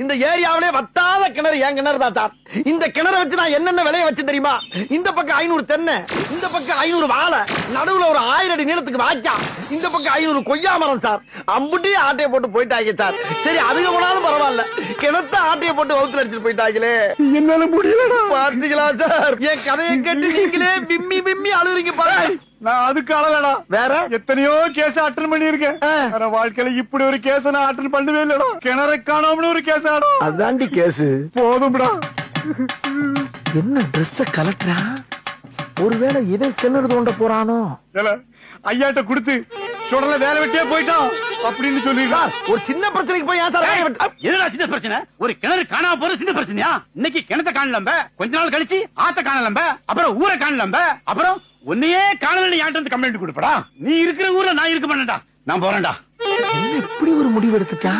இந்த ஏரியாவிலே வத்தாத கிணறு என் கிணறு தான் சார். இந்த கிணறை வச்சு நான் என்னென்ன விளைய வச்சு தெரியுமா? இந்த பக்கம் 500 தென்னை, இந்த பக்கம் 500 வாழை, நடுவுல ஒரு 1000 அடி நீளத்துக்கு வாய்க்கா, இந்த பக்கம் 500 கொய்யா மரம் சார். அம்புட்டியே ஆட்டையை போட்டு போயிட்டாங்க சார். சரி அதுக்கு போனாலும் பரவாயில்ல, கிணத்த ஆட்டையை போட்டு வகுத்துல அடிச்சுட்டு போயிட்டாங்களே, என்னால முடியலடா. பாத்தீங்களா சார், என் கதையை கேட்டு நீங்களே பிம்மி பிம்மி அழுறீங்க பாரு. நான் அதுக்கு அழகடா, வேற எத்தனையோ கேஸ் அட்டன் பண்ணிருக்கேன். வேற வாழ்க்கையில இப்படி ஒரு கேஸ் நான் அட்டன் பண்ணவே இல்லடா. கிணறை காணோம்னு ஒரு கேஸ் ஆடா. அதாண்டி கேசு. போதும்டா. என்ன ட்ரெஸ் கலட்டுறா? ஒருவேளை இவன் கிணறு தோண்ட போறானோ? ஐயாட்ட கொடுத்து சுடல வேலை வெட்டியே போயிட்டான் அப்படின்னு சொல்லிடுறான். ஒரு சின்ன பிரச்சனைக்கு போய் ஏன் சார் என்னடா சின்ன பிரச்சனை? ஒரு கிணறு காணாம போற சின்ன பிரச்சனையா? இன்னைக்கு கிணத்த காணலம்ப, கொஞ்ச நாள் கழிச்சு ஆத்த காணலம்ப, அப்புறம் ஊரை காணலம்ப, அப்புறம் உன்னையே காணல யார்ட்ட கம்ப்ளைண்ட் கொடுப்படா. நீ இருக்கிற ஊர்ல நான் இருக்க மாட்டேன்டா. நான் போறேன்டா. இப்படி ஒரு முடிவு எடுத்துட்டா?